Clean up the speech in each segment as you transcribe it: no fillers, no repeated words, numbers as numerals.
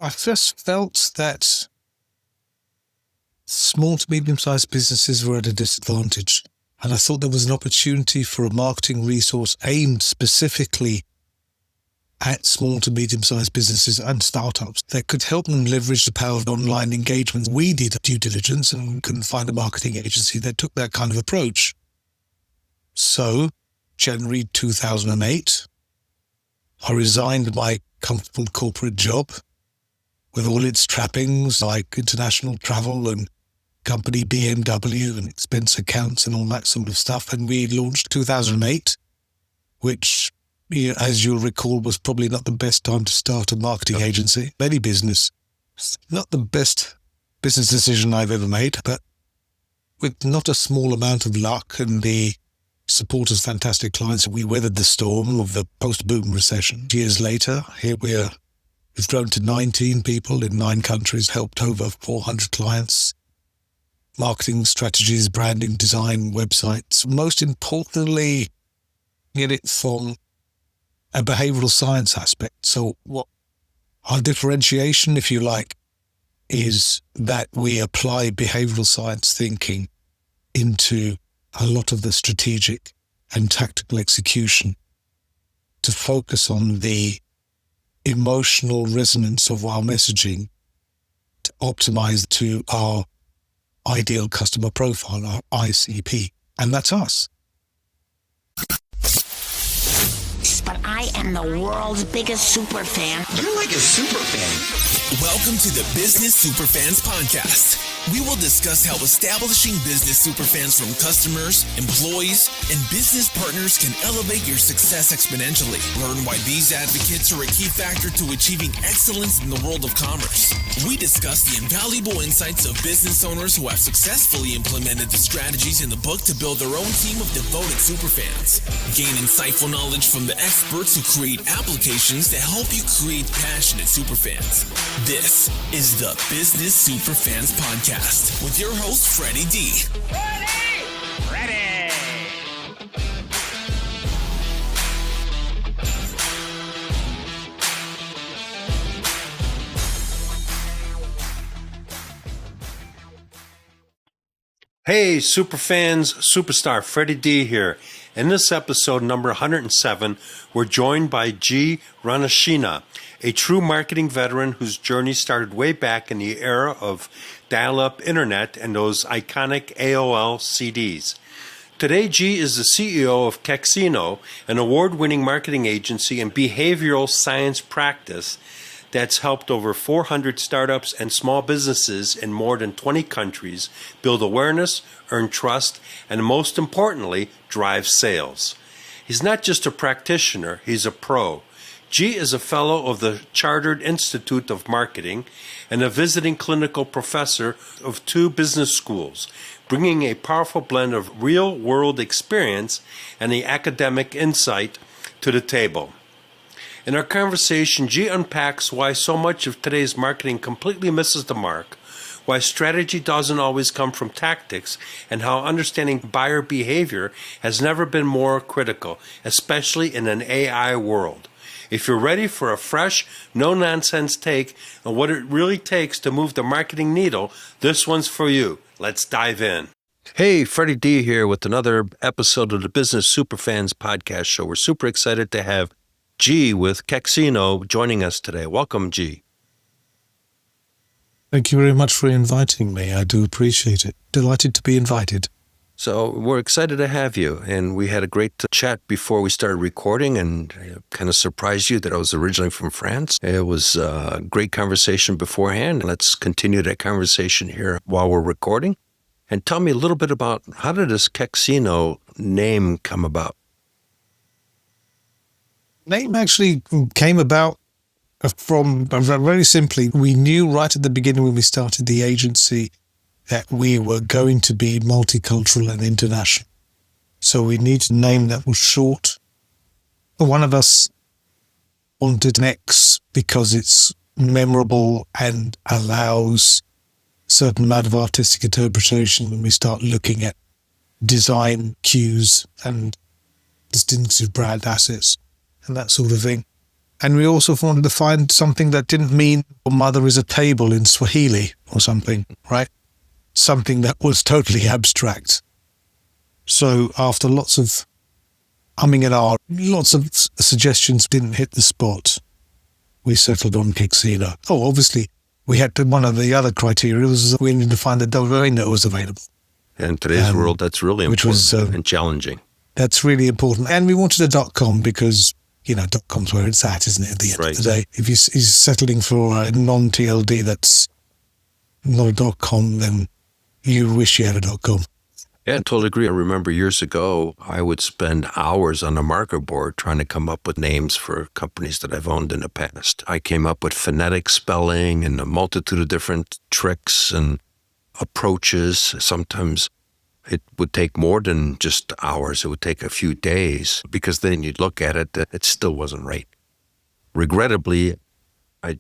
I just felt that small to medium-sized businesses were at a disadvantage. And I thought there was an opportunity for a marketing resource aimed specifically at small to medium-sized businesses and startups that could help them leverage the power of online engagement. We did due diligence and couldn't find a marketing agency that took that kind of approach. So, January 2008, I resigned my comfortable corporate job with all its trappings like international travel and company BMW and expense accounts and all that sort of stuff. And we launched 2008, which, as you'll recall, was probably not the best time to start a marketing agency. Any business. Not the best business decision I've ever made, but with not a small amount of luck and the support of fantastic clients, we weathered the storm of the post-boom recession. Years later, here we've grown to 19 people in 9 countries, helped over 400 clients. Marketing strategies, branding, design, websites. Most importantly, get it from a behavioral science aspect. So what our differentiation, if you like, is that we apply behavioral science thinking into a lot of the strategic and tactical execution to focus on the emotional resonance of our messaging to optimize to our ideal customer profile, our ICP. And that's us. But I am the world's biggest super fan. You're like a super fan. Welcome to the Business Superfans Podcast. We will discuss how establishing business superfans from customers, employees, and business partners can elevate your success exponentially. Learn why these advocates are a key factor to achieving excellence in the world of commerce. We discuss the invaluable insights of business owners who have successfully implemented the strategies in the book to build their own team of devoted superfans. Gain insightful knowledge from the experts who create applications that help you create passionate superfans. This is the Business Superfans Podcast with your host, Freddie D. Ready! Hey, Superfans, Superstar Freddie D here. In this episode, number 107, we're joined by Gee Ranasinha, a true marketing veteran whose journey started way back in the era of dial-up internet and those iconic AOL CDs. Today, Gee is the CEO of Kexino, an award-winning marketing agency and behavioral science practice that's helped over 400 startups and small businesses in more than 20 countries build awareness, earn trust, and most importantly, drive sales. He's not just a practitioner, he's a pro. Gee is a fellow of the Chartered Institute of Marketing and a visiting clinical professor of 2 business schools, bringing a powerful blend of real-world experience and the academic insight to the table. In our conversation, Gee unpacks why so much of today's marketing completely misses the mark, why strategy doesn't always come from tactics, and how understanding buyer behavior has never been more critical, especially in an AI world. If you're ready for a fresh, no-nonsense take on what it really takes to move the marketing needle, this one's for you. Let's dive in. Hey, Freddie D here with another episode of the Business Superfans Podcast Show. We're super excited to have Gee with Kexino joining us today. Welcome, Gee. Thank you very much for inviting me. I do appreciate it. Delighted to be invited. So we're excited to have you, and we had a great chat before we started recording, and kind of surprised you that I was originally from France. It was a great conversation beforehand. Let's continue that conversation here while we're recording. And tell me a little bit about how did this Kexino name come about? Name actually came about from, very simply, we knew right at the beginning when we started the agency that we were going to be multicultural and international. So we needed a name that was short. One of us wanted an X because it's memorable and allows a certain amount of artistic interpretation when we start looking at design cues and distinctive brand assets and that sort of thing. And we also wanted to find something that didn't mean mother is a table in Swahili or something, right? Something that was totally abstract. So after lots of umming and ahhing, lots of suggestions didn't hit the spot, we settled on Kexino. Oh, obviously, we had to, one of the other criteria was we needed to find the domain that was available. In today's world, that's really important, which was, and challenging. That's really important. And we wanted a .com because, .com's where it's at, isn't it, at the end of the day? If you're settling for a non-TLD that's not a .com, then you wish you had a .com. Yeah, I totally agree. I remember years ago, I would spend hours on a marker board trying to come up with names for companies that I've owned in the past. I came up with phonetic spelling and a multitude of different tricks and approaches. Sometimes it would take more than just hours. It would take a few days because then you'd look at it, it still wasn't right. Regrettably, I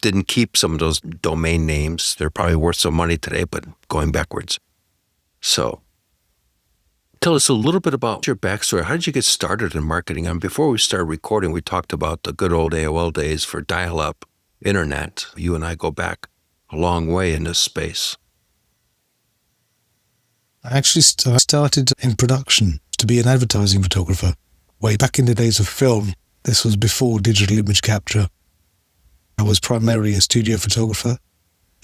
didn't keep some of those domain names. They're probably worth some money today, but going backwards. So tell us a little bit about your backstory. How did you get started in marketing? And before we started recording, we talked about the good old AOL days for dial-up internet. You and I go back a long way in this space. I actually started in production to be an advertising photographer way back in the days of film. This was before digital image capture. I was primarily a studio photographer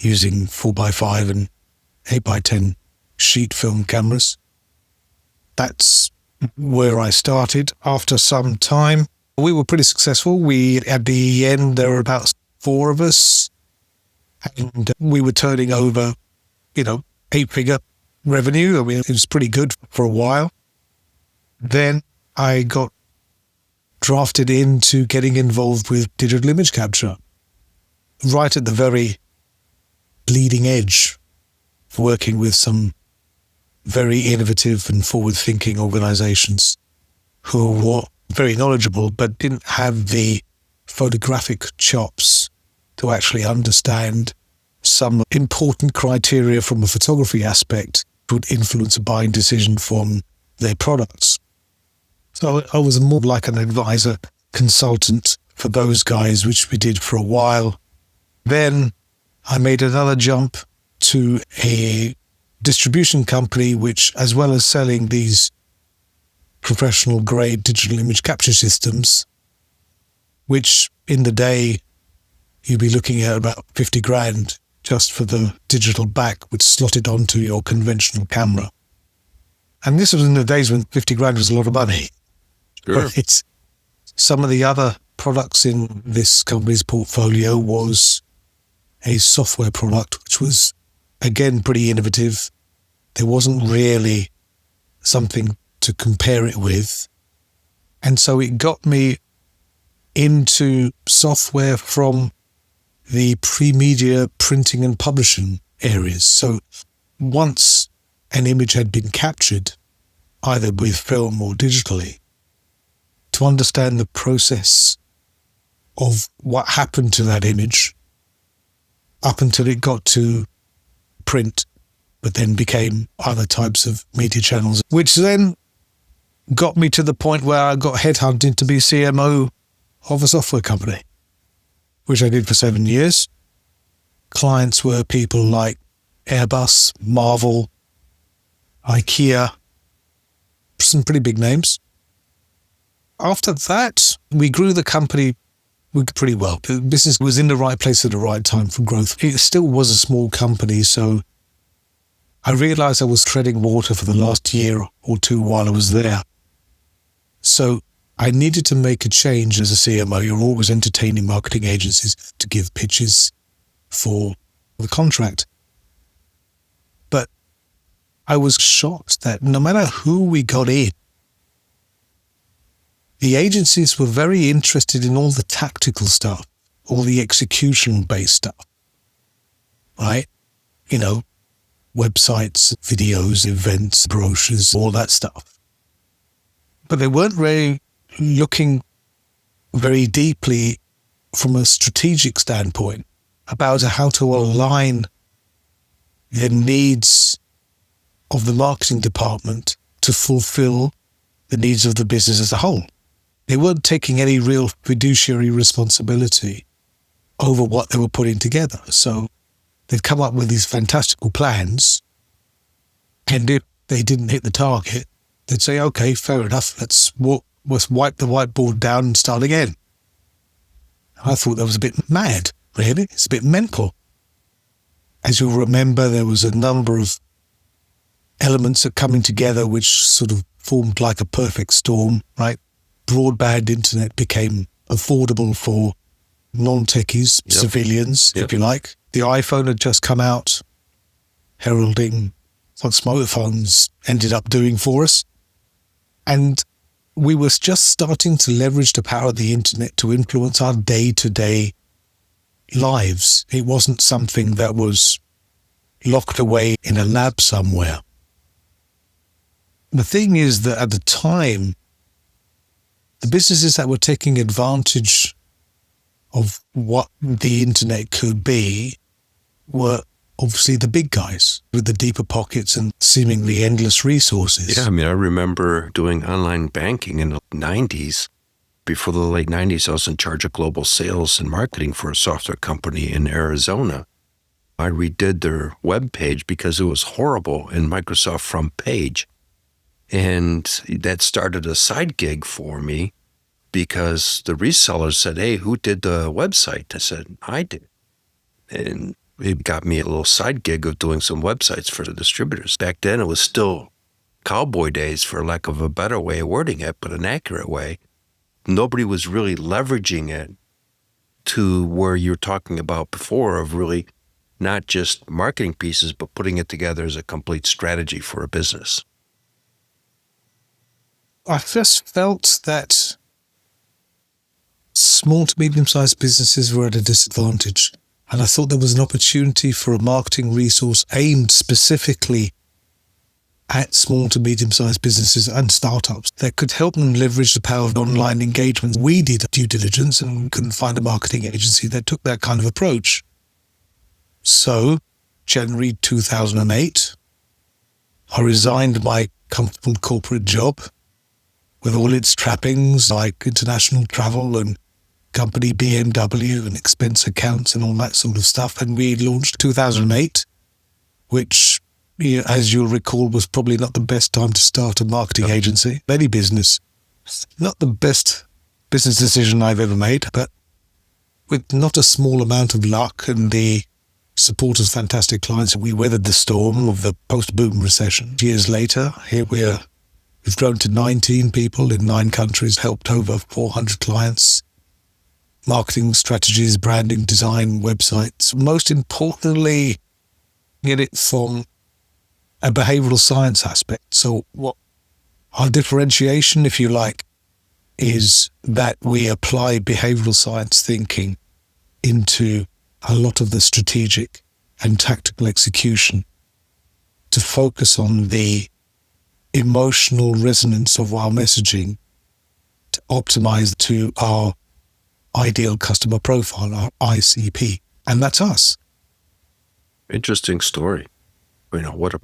using 4x5 and 8x10 sheet film cameras. That's where I started. After some time, we were pretty successful. At the end, there were about 4 of us, and we were turning over, 8-figure revenue. I mean, it was pretty good for a while. Then I got drafted into getting involved with digital image capture, right at the very bleeding edge, working with some very innovative and forward-thinking organizations who were very knowledgeable but didn't have the photographic chops to actually understand some important criteria from a photography aspect would influence a buying decision from their products. So I was more like an advisor, consultant for those guys, which we did for a while. Then I made another jump to a distribution company, which, as well as selling these professional grade digital image capture systems, which in the day you'd be looking at about 50 grand just for the digital back, which slotted onto your conventional camera. And this was in the days when 50 grand was a lot of money. Sure. But some of the other products in this company's portfolio was a software product, which was, again, pretty innovative. There wasn't really something to compare it with. And so it got me into software from the pre-media printing and publishing areas. So once an image had been captured, either with film or digitally, to understand the process of what happened to that image up until it got to print, but then became other types of media channels, which then got me to the point where I got headhunted to be CMO of a software company, which I did for 7 years. Clients were people like Airbus, Marvel, IKEA, some pretty big names. After that, we grew the company pretty well. The business was in the right place at the right time for growth. It still was a small company, so I realized I was treading water for the last year or two while I was there. So I needed to make a change as a CMO. You're always entertaining marketing agencies to give pitches for the contract. But I was shocked that no matter who we got in, the agencies were very interested in all the tactical stuff, all the execution-based stuff, right? Websites, videos, events, brochures, all that stuff. But they weren't really looking very deeply from a strategic standpoint about how to align the needs of the marketing department to fulfill the needs of the business as a whole. They weren't taking any real fiduciary responsibility over what they were putting together. So they'd come up with these fantastical plans, and if they didn't hit the target, they'd say, okay, fair enough, let's wipe the whiteboard down and start again. I thought that was a bit mad, really. It's a bit mental. As you'll remember, there was a number of elements that coming together which sort of formed like a perfect storm, right? Broadband internet became affordable for non-techies, civilians, if you like. The iPhone had just come out, heralding what smartphones ended up doing for us. And we were just starting to leverage the power of the internet to influence our day-to-day lives. It wasn't something that was locked away in a lab somewhere. The thing is that at the time, the businesses that were taking advantage of what the internet could be were obviously the big guys with the deeper pockets and seemingly endless resources. Yeah, I remember doing online banking in the 90s. Before the late 90s, I was in charge of global sales and marketing for a software company in Arizona. I redid their web page because it was horrible in Microsoft Front Page. And that started a side gig for me because the resellers said, hey, who did the website? I said, I did. And it got me a little side gig of doing some websites for the distributors. Back then, it was still cowboy days, for lack of a better way of wording it, but an accurate way. Nobody was really leveraging it to where you were talking about before of really not just marketing pieces, but putting it together as a complete strategy for a business. I just felt that small to medium-sized businesses were at a disadvantage. And I thought there was an opportunity for a marketing resource aimed specifically at small to medium-sized businesses and startups that could help them leverage the power of online engagement. We did due diligence and couldn't find a marketing agency that took that kind of approach. So, January 2008, I resigned my comfortable corporate job with all its trappings like international travel and company BMW and expense accounts and all that sort of stuff. And we launched 2008, which, as you'll recall, was probably not the best time to start a marketing agency. Any business. Not the best business decision I've ever made, but with not a small amount of luck and the support of fantastic clients, we weathered the storm of the post-boom recession. Years later, here we've grown to 19 people in 9 countries, helped over 400 clients. Marketing strategies, branding, design, websites. Most importantly, get it from a behavioral science aspect. So what our differentiation, if you like, is that we apply behavioral science thinking into a lot of the strategic and tactical execution to focus on the emotional resonance of our messaging to optimize to our ideal customer profile, our ICP. And that's us. Interesting story. What a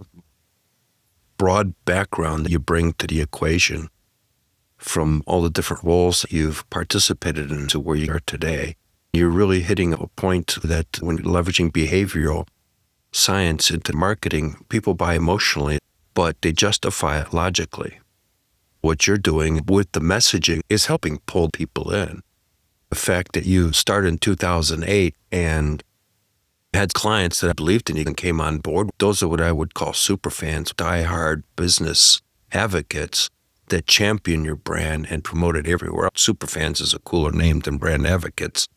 broad background that you bring to the equation from all the different roles that you've participated in to where you are today. You're really hitting a point that when you're leveraging behavioral science into marketing, people buy emotionally, but they justify it logically. What you're doing with the messaging is helping pull people in. The fact that you started in 2008 and had clients that believed in you and came on board, those are what I would call superfans, diehard business advocates that champion your brand and promote it everywhere. Superfans is a cooler name than brand advocates.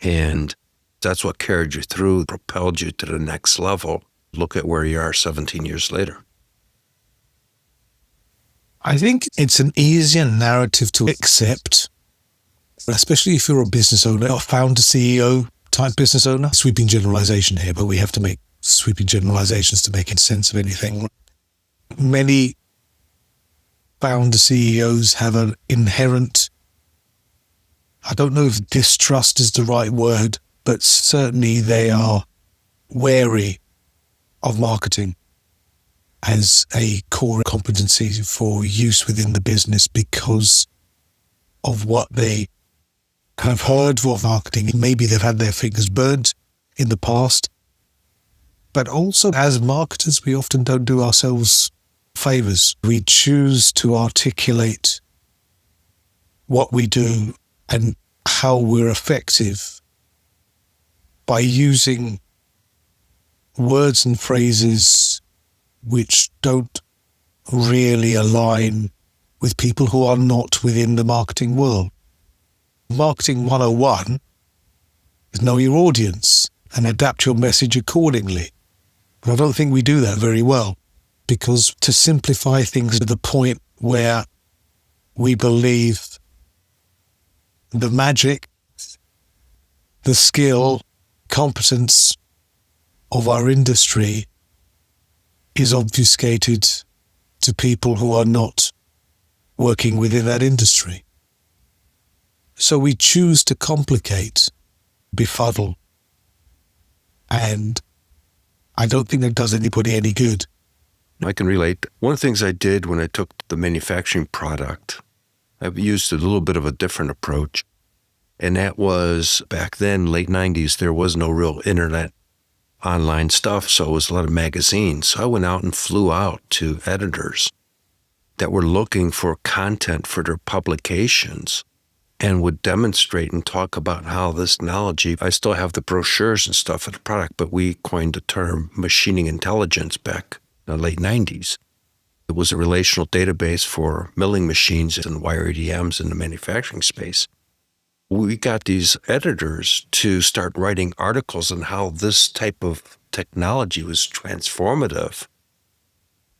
And that's what carried you through, propelled you to the next level. Look at where you are 17 years later. I think it's an easier narrative to accept, especially if you're a business owner, a founder, CEO type business owner. Sweeping generalization here, but we have to make sweeping generalizations to make sense of anything. Many founder CEOs have an inherent, I don't know if distrust is the right word, but certainly they are wary of marketing as a core competency for use within the business because of what they have heard for marketing. Maybe they've had their fingers burnt in the past. But also, as marketers, we often don't do ourselves favors. We choose to articulate what we do and how we're effective by using words and phrases which don't really align with people who are not within the marketing world. Marketing 101 is know your audience and adapt your message accordingly. But I don't think we do that very well, because to simplify things to the point where we believe the magic, the skill, competence of our industry is obfuscated to people who are not working within that industry. So we choose to complicate, befuddle, and I don't think that does anybody any good. I can relate. One of the things I did when I took the manufacturing product, I've used a little bit of a different approach. And that was, back then, late 90s, there was no real internet online stuff, so it was a lot of magazines. So I went out and flew out to editors that were looking for content for their publications and would demonstrate and talk about how this technology, I still have the brochures and stuff of the product, but we coined the term machining intelligence back in the late 90s. It was a relational database for milling machines and wire EDMs in the manufacturing space. We got these editors to start writing articles on how this type of technology was transformative.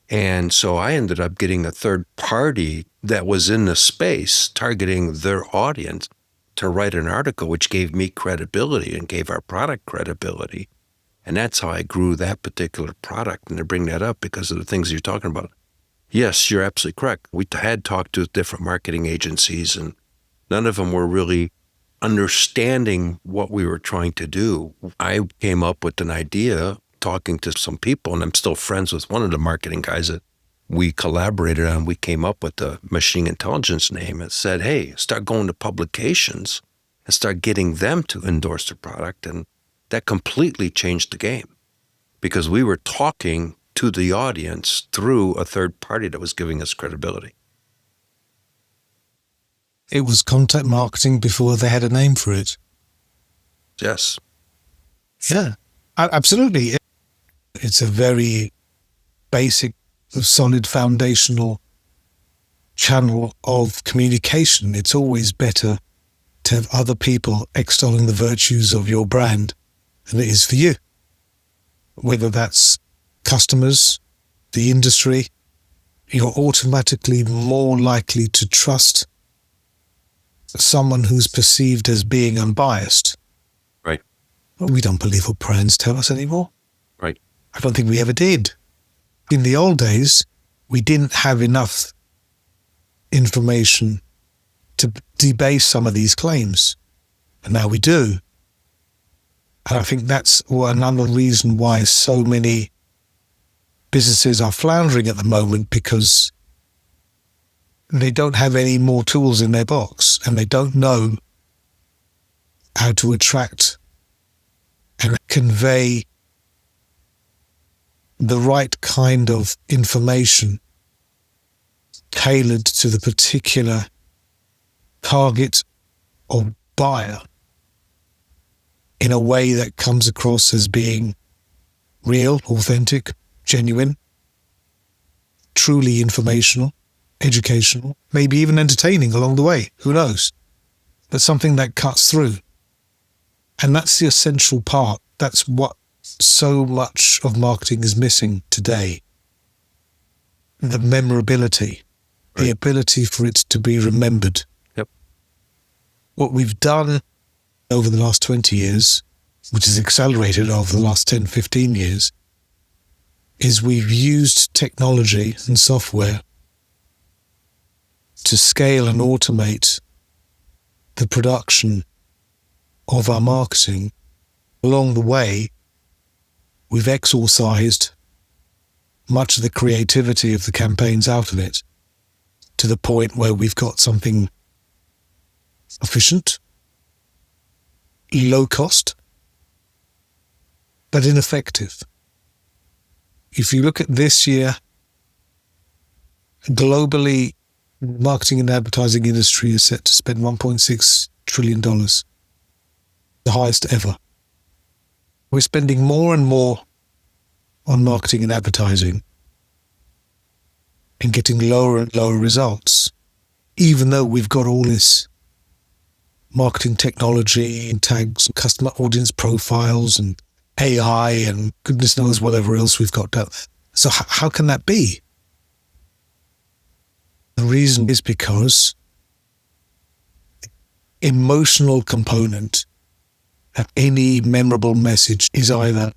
And so I ended up getting a third party that was in the space targeting their audience to write an article, which gave me credibility and gave our product credibility. And that's how I grew that particular product. And to bring that up because of the things you're talking about. Yes, you're absolutely correct. We had talked to different marketing agencies and none of them were really understanding what we were trying to do. I came up with an idea talking to some people, and I'm still friends with one of the marketing guys that we collaborated on. We came up with the machine intelligence name and said, hey, start going to publications and start getting them to endorse the product. And that completely changed the game because we were talking to the audience through a third party that was giving us credibility. It was content marketing before they had a name for it. Yes. Yeah, absolutely. It's a very basic, solid, foundational channel of communication. It's always better to have other people extolling the virtues of your brand than it is for you. Whether that's customers, the industry, you're automatically more likely to trust someone who's perceived as being unbiased. Right. Well, we don't believe what brands tell us anymore. Right. I don't think we ever did. In the old days, we didn't have enough information to debase some of these claims. And now we do. And I think that's another reason why so many businesses are floundering at the moment, because they don't have any more tools in their box and they don't know how to attract and convey the right kind of information tailored to the particular target or buyer in a way that comes across as being real, authentic, genuine, truly informational, educational, maybe even entertaining along the way, who knows? But something that cuts through. And that's the essential part. That's what so much of marketing is missing today. The memorability, the ability for it to be remembered. Yep. What we've done over the last 20 years, which has accelerated over the last 10, 15 years, is we've used technology and software to scale and automate the production of our marketing. Along the way, we've exorcised much of the creativity of the campaigns out of it, to the point where we've got something efficient, low cost, but ineffective. If you look at this year, globally, marketing and advertising industry is set to spend $1.6 trillion, the highest ever. We're spending more and more on marketing and advertising and getting lower and lower results, even though we've got all this marketing technology and tags, customer audience profiles and AI and goodness knows whatever else we've got done. So how can that be? The reason is because the emotional component of any memorable message is either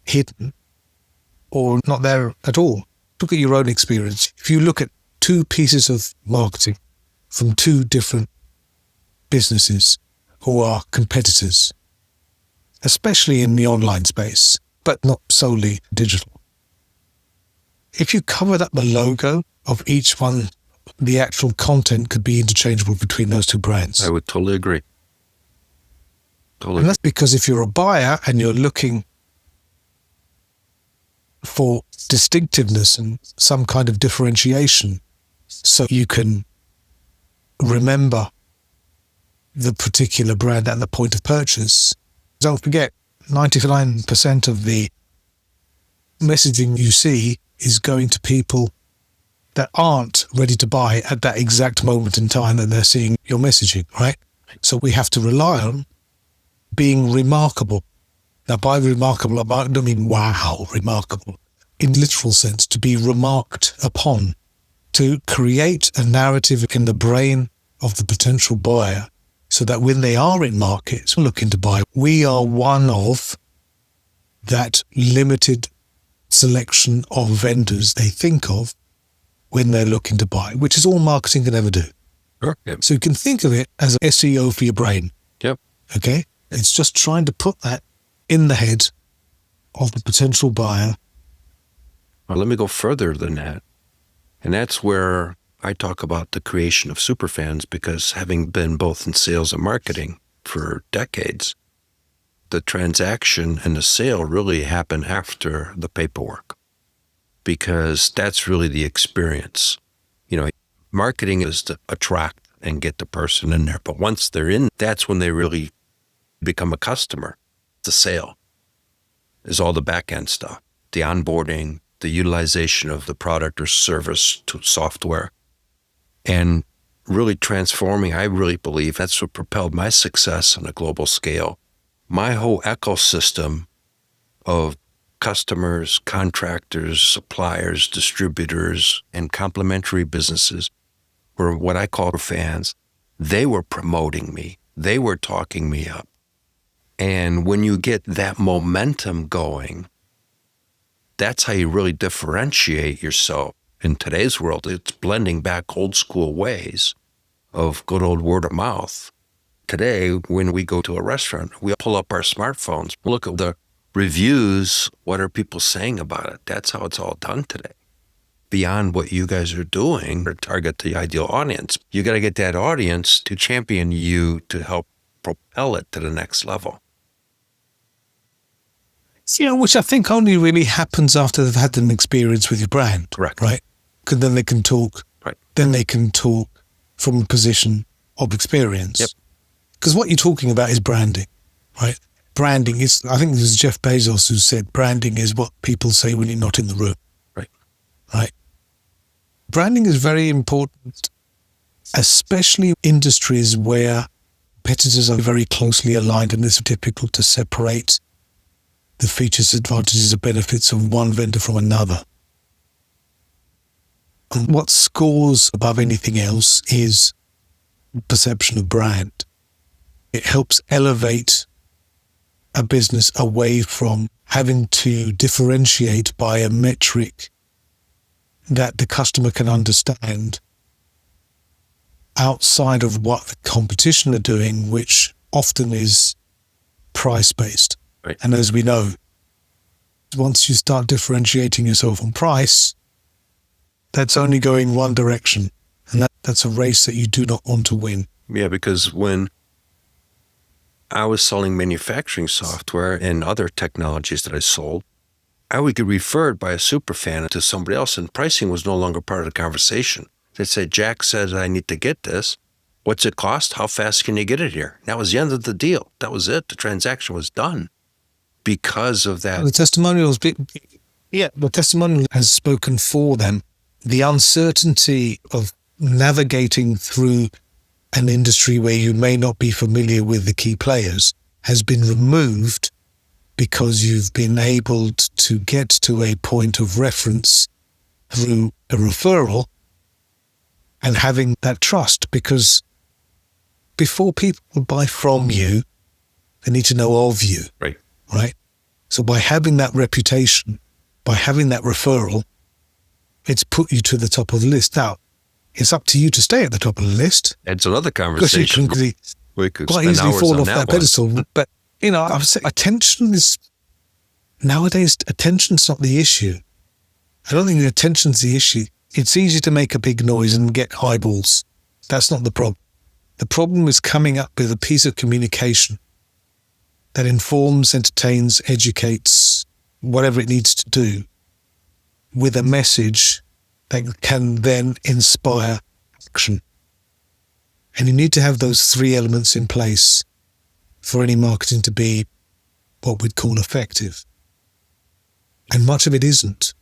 hidden or not there at all. Look at your own experience. If you look at two pieces of marketing from two different businesses who are competitors, especially in the online space, but not solely digital. If you covered up the logo of each one, the actual content could be interchangeable between those two brands. I would totally agree. And that's because if you're a buyer and you're looking for distinctiveness and some kind of differentiation so you can remember the particular brand at the point of purchase, don't forget, 99% of the messaging you see is going to people that aren't ready to buy at that exact moment in time that they're seeing your messaging, right? So we have to rely on being remarkable. Now, by remarkable, I don't mean wow, remarkable. In literal sense, to be remarked upon, to create a narrative in the brain of the potential buyer so that when they are in markets looking to buy, we are one of that limited selection of vendors they think of when they're looking to buy, which is all marketing can ever do. Sure. Yep. So you can think of it as an SEO for your brain. Yep. Okay? It's just trying to put that in the head of the potential buyer. Well, let me go further than that. And that's where I talk about the creation of Superfans, because having been both in sales and marketing for decades, the transaction and the sale really happen after the paperwork, because that's really the experience. You know, marketing is to attract and get the person in there. But once they're in, that's when they really become a customer. The sale is all the back end stuff, the onboarding, the utilization of the product or service to software, and really transforming. I really believe that's what propelled my success on a global scale. My whole ecosystem of customers, contractors, suppliers, distributors, and complementary businesses were what I call fans. They were promoting me. They were talking me up. And when you get that momentum going, that's how you really differentiate yourself. In today's world, it's blending back old school ways of good old word of mouth. Today, when we go to a restaurant, we pull up our smartphones, look at the reviews, what are people saying about it? That's how it's all done today. Beyond what you guys are doing to target the ideal audience, you got to get that audience to champion you to help propel it to the next level. You know, which I think only really happens after they've had an experience with your brand. Correct. Right? Because then they can talk. Right. Then they can talk from a position of experience. Yep. Because what you're talking about is branding, right? Branding is, I think it was Jeff Bezos who said, branding is what people say when you're not in the room. Right. Right. Branding is very important, especially industries where competitors are very closely aligned, and it's difficult to separate the features, advantages, and benefits of one vendor from another. And what scores above anything else is perception of brand. It helps elevate a business away from having to differentiate by a metric that the customer can understand outside of what the competition are doing, which often is price-based. Right. And as we know, once you start differentiating yourself on price, that's only going one direction. And that's a race that you do not want to win. Yeah, because when I was selling manufacturing software and other technologies that I sold, I would get referred by a superfan to somebody else, and pricing was no longer part of the conversation. They'd say, Jack says I need to get this. What's it cost? How fast can you get it here? That was the end of the deal. That was it. The transaction was done because of that. The testimonials, the testimonial has spoken for them. The uncertainty of navigating through an industry where you may not be familiar with the key players has been removed because you've been able to get to a point of reference through a referral and having that trust, because before people buy from you, they need to know of you. Right? So by having that reputation, by having that referral, it's put you to the top of the list. Now, it's up to you to stay at the top of the list. It's another conversation. We could quite easily fall off that pedestal. But, I would say nowadays, attention's not the issue. I don't think attention's the issue. It's easy to make a big noise and get eyeballs. That's not the problem. The problem is coming up with a piece of communication that informs, entertains, educates, whatever it needs to do, with a message that can then inspire action. And you need to have those three elements in place for any marketing to be what we'd call effective. And much of it isn't.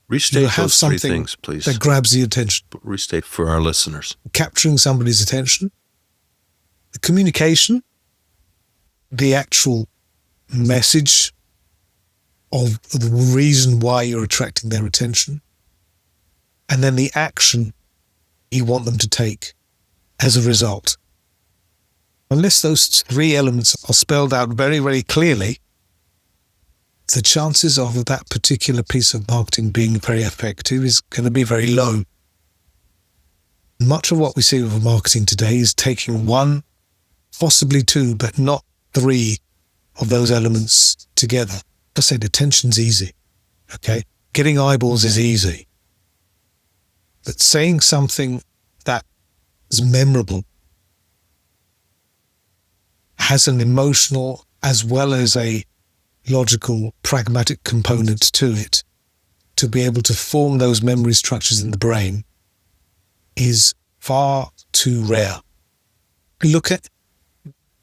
Restate those three things, please. That grabs the attention. Restate for our listeners. Capturing somebody's attention, the communication, the actual message of the reason why you're attracting their attention, and then the action you want them to take as a result. Unless those three elements are spelled out very, very clearly, the chances of that particular piece of marketing being very effective is going to be very low. Much of what we see with marketing today is taking one, possibly two, but not three of those elements together. I said attention's easy, okay? Getting eyeballs is easy. But saying something that is memorable, has an emotional as well as a logical, pragmatic component to it, to be able to form those memory structures in the brain, is far too rare. Look at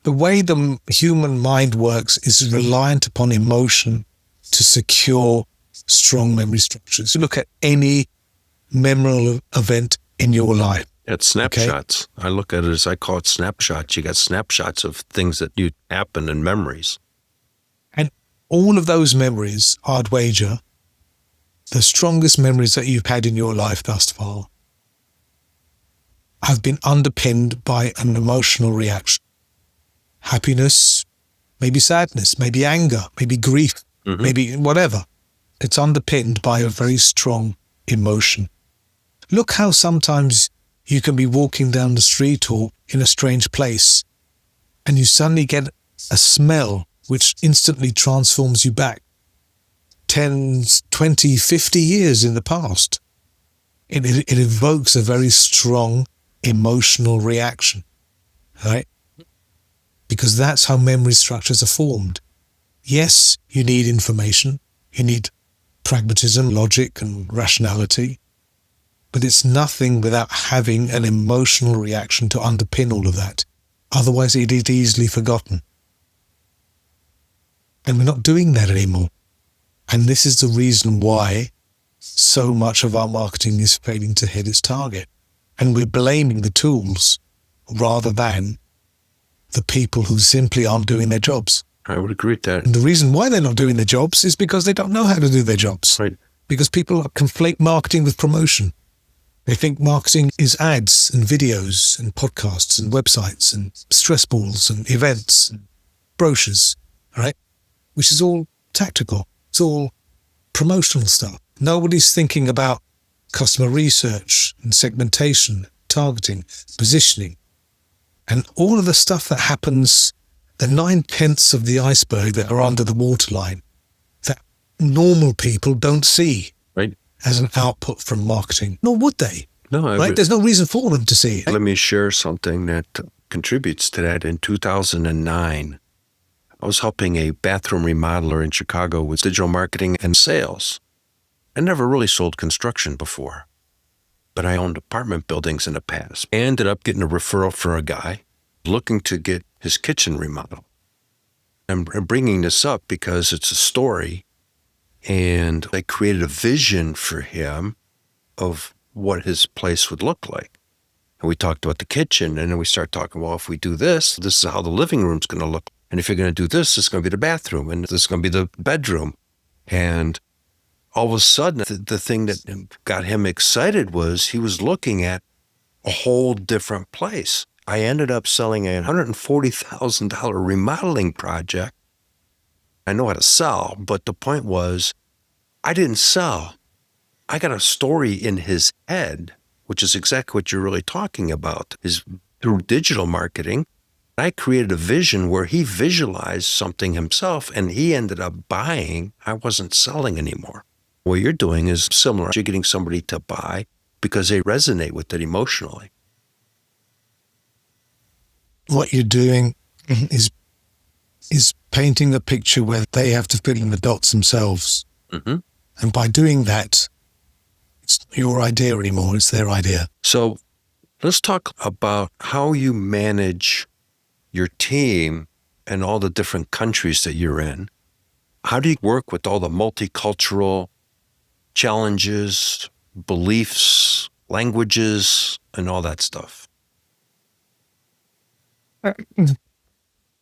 the way the human mind works is reliant upon emotion to secure strong memory structures. Look at any memorable event in your life. It's snapshots. Okay? I look at it as, I call it snapshots. You got snapshots of things that you happen in memories. And all of those memories, I'd wager, the strongest memories that you've had in your life thus far, have been underpinned by an emotional reaction. Happiness, maybe sadness, maybe anger, maybe grief, maybe whatever. It's underpinned by a very strong emotion. Look how sometimes you can be walking down the street or in a strange place and you suddenly get a smell which instantly transforms you back 10, 20, 50 years in the past. It evokes a very strong emotional reaction, right? Because that's how memory structures are formed. Yes, you need information, you need pragmatism, logic, and rationality, but it's nothing without having an emotional reaction to underpin all of that. Otherwise, it is easily forgotten. And we're not doing that anymore. And this is the reason why so much of our marketing is failing to hit its target. And we're blaming the tools rather than the people who simply aren't doing their jobs. I would agree with that. And the reason why they're not doing their jobs is because they don't know how to do their jobs. Right. Because people conflate marketing with promotion. They think marketing is ads and videos and podcasts and websites and stress balls and events and brochures, right? Which is all tactical. It's all promotional stuff. Nobody's thinking about customer research and segmentation, targeting, positioning, and all of the stuff that happens, the 9/10 of the iceberg that are under the waterline, that normal people don't see as an output from marketing. Nor would they. No, right? There's no reason for them to see it. Let me share something that contributes to that. In 2009, I was helping a bathroom remodeler in Chicago with digital marketing and sales. I never really sold construction before, but I owned apartment buildings in the past. I ended up getting a referral for a guy looking to get his kitchen remodeled. I'm bringing this up because it's a story, and I created a vision for him of what his place would look like. And we talked about the kitchen, and then we started talking, well, if we do this, this is how the living room's going to look. And if you're going to do this, it's going to be the bathroom, and this is going to be the bedroom. And all of a sudden, the thing that got him excited was he was looking at a whole different place. I ended up selling a $140,000 remodeling project. I know how to sell, but the point was I didn't sell. I got a story in his head, which is exactly what you're really talking about, is through digital marketing. I created a vision where he visualized something himself, and he ended up buying. I wasn't selling anymore. What you're doing is similar. You're getting somebody to buy because they resonate with it emotionally. What you're doing is painting a picture where they have to fill in the dots themselves. Mm-hmm. And by doing that, it's not your idea anymore, it's their idea. So let's talk about how you manage your team and all the different countries that you're in. How do you work with all the multicultural challenges, beliefs, languages, and all that stuff?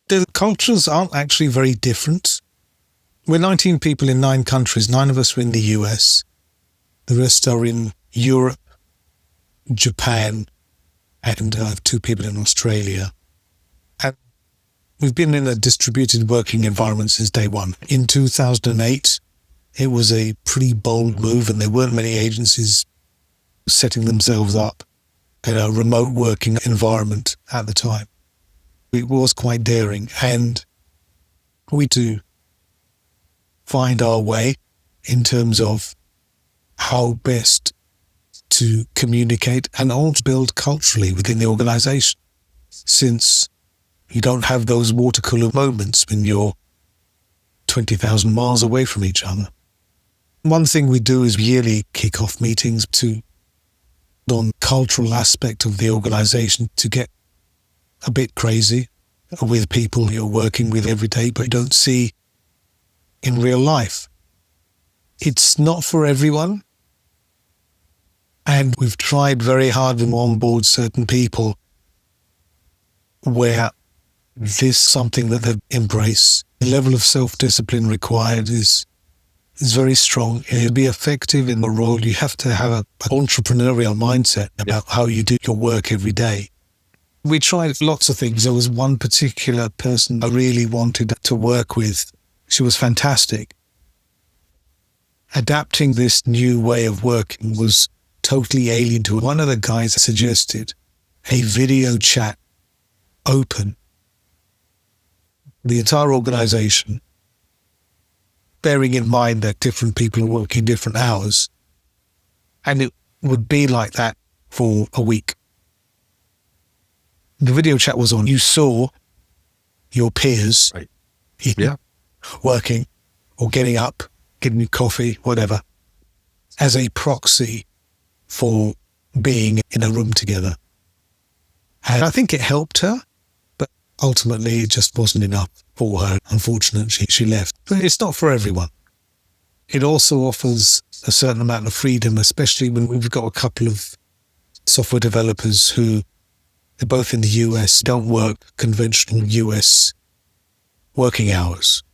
The cultures aren't actually very different. We're 19 people in 9 countries. 9 of us are in the US. The rest are in Europe, Japan, and I have 2 people in Australia. And we've been in a distributed working environment since day one. In 2008, it was a pretty bold move, and there weren't many agencies setting themselves up in a remote working environment at the time. It was quite daring, and we do find our way in terms of how best to communicate and also build culturally within the organization, since you don't have those water cooler moments when you're 20,000 miles away from each other. One thing we do is yearly kick-off meetings on cultural aspect of the organization to get a bit crazy with people you're working with every day but you don't see in real life. It's not for everyone, and we've tried very hard to onboard certain people where this is something that they embrace. The level of self-discipline required is very strong. And to be effective in the role, you have to have an entrepreneurial mindset about how you do your work every day. We tried lots of things. There was one particular person I really wanted to work with. She was fantastic. Adapting this new way of working was totally alien to it. One of the guys suggested a video chat open. The entire organization, bearing in mind that different people are working different hours, and it would be like that for a week. The video chat was on. You saw your peers working or getting up, getting you coffee, whatever, as a proxy for being in a room together. And I think it helped her, but ultimately it just wasn't enough for her. Unfortunately, she left. But it's not for everyone. It also offers a certain amount of freedom, especially when we've got a couple of software developers who are both in the US, don't work conventional US working hours.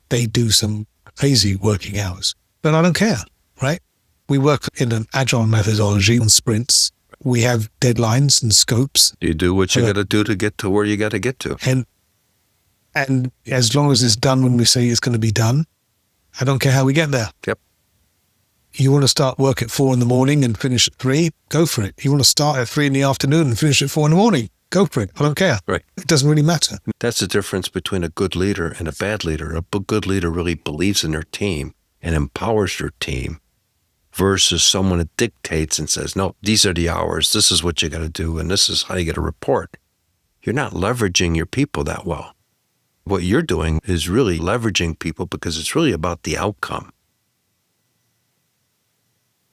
They do some crazy working hours. But I don't care, right? We work in an agile methodology on sprints. We have deadlines and scopes. You do what you got to do to get to where you got to get to. And as long as it's done when we say it's going to be done, I don't care how we get there. Yep. You want to start work at 4 a.m. and finish at 3, go for it. You want to start at 3 p.m. and finish at 4 a.m, go for it. I don't care. Right. It doesn't really matter. That's the difference between a good leader and a bad leader. A good leader really believes in their team and empowers their team versus someone that dictates and says, no, these are the hours. This is what you got to do. And this is how you get a report. you're not leveraging your people that well. What you're doing is really leveraging people because it's really about the outcome.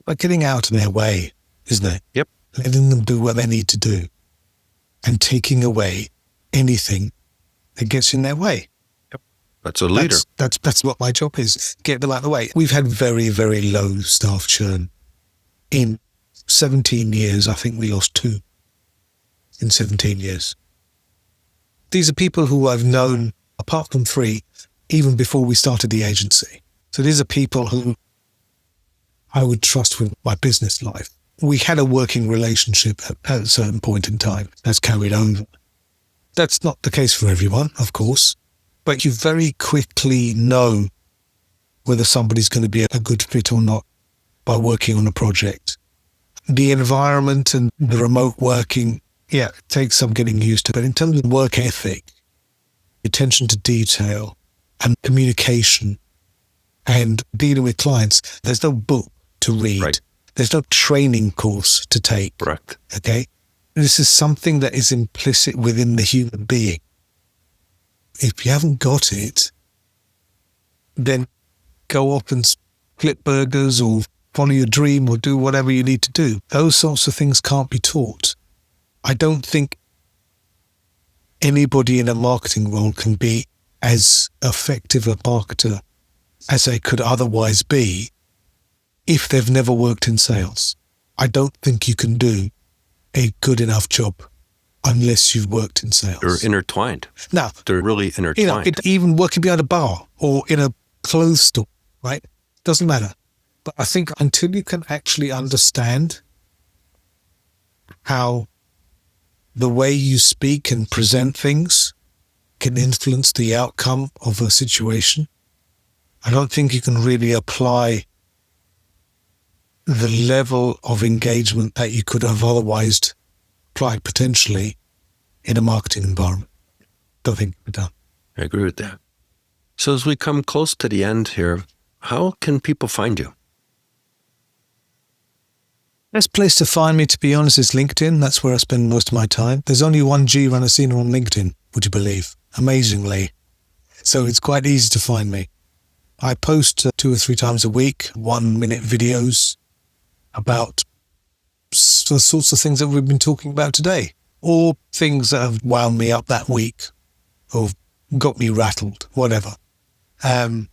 Like getting out of their way, isn't it? Yep. Letting them do what they need to do and taking away anything that gets in their way. Yep. That's a leader. That's what my job is. Get them out of the way. We've had very, very low staff churn. In 17 years, I think we lost 2 in 17 years. These are people who I've known, apart from 3, even before we started the agency. So these are people who I would trust with my business life. We had a working relationship at a certain point in time. That's carried over. That's not the case for everyone, of course, but you very quickly know whether somebody's going to be a good fit or not by working on a project. The environment and the remote working, it takes some getting used to. But in terms of work ethic, attention to detail and communication and dealing with clients, there's no book to read. Right. There's no training course to take. Correct. Okay? This is something that is implicit within the human being. If you haven't got it, then go off and flip burgers or follow your dream or do whatever you need to do. Those sorts of things can't be taught. I don't think anybody in a marketing role can be as effective a marketer as they could otherwise be if they've never worked in sales. I don't think you can do a good enough job unless you've worked in sales. They're intertwined. Now, They're really intertwined. Even working behind a bar or in a clothes store, right? Doesn't matter. But I think until you can actually understand how the way you speak and present things can influence the outcome of a situation, I don't think you can really apply the level of engagement that you could have otherwise applied potentially in a marketing environment. Don't think it done. I agree with that. So as we come close to the end here, how can people find you? Best place to find me, to be honest, is LinkedIn. That's where I spend most of my time. There's only one Gee Ranasinha on LinkedIn, would you believe? Amazingly. So it's quite easy to find me. I post 2 or 3 times a week, 1-minute videos about the sorts of things that we've been talking about today, or things that have wound me up that week or got me rattled, whatever. LinkedIn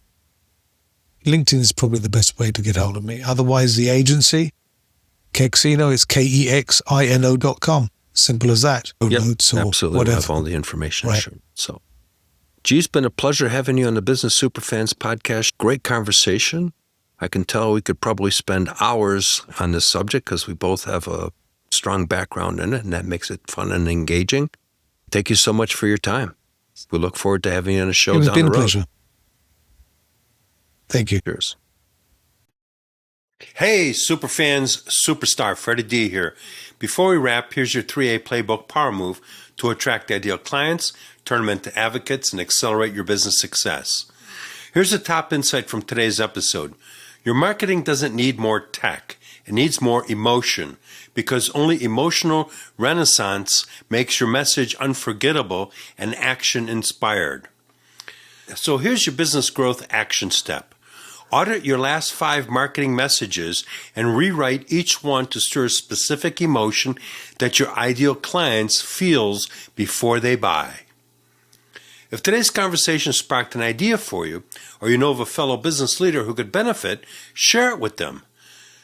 is probably the best way to get hold of me. Otherwise, the agency, Kexino, is KEXINO.com. Simple as that. Yep, Notes or absolutely. whatever. We'll have all the information. Right. Sure. So, Gee, it's been a pleasure having you on the Business Superfans podcast. Great conversation. I can tell we could probably spend hours on this subject because we both have a strong background in it, and that makes it fun and engaging. Thank you so much for your time. We look forward to having you on a show down the road. It's been a pleasure. Thank you. Cheers. Hey, Superfans, Superstar Freddie D here. Before we wrap, here's your 3A Playbook Power Move to attract ideal clients, turn them into advocates, and accelerate your business success. Here's the top insight from today's episode. Your marketing doesn't need more tech. It needs more emotion, because only emotional renaissance makes your message unforgettable and action-inspired. So here's your business growth action step. Audit your last 5 marketing messages and rewrite each one to stir a specific emotion that your ideal clients feels before they buy. If today's conversation sparked an idea for you, or you know of a fellow business leader who could benefit, share it with them.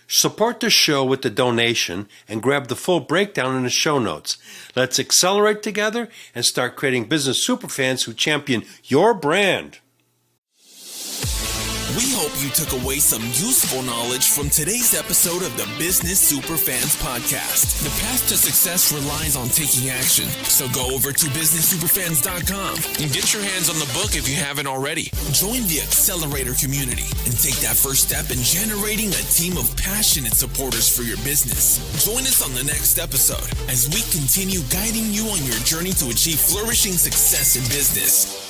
Support the show with a donation and grab the full breakdown in the show notes. Let's accelerate together and start creating business superfans who champion your brand. We hope you took away some useful knowledge from today's episode of the Business Superfans podcast. The path to success relies on taking action. So go over to businesssuperfans.com and get your hands on the book if you haven't already. Join the Accelerator community and take that first step in generating a team of passionate supporters for your business. Join us on the next episode as we continue guiding you on your journey to achieve flourishing success in business.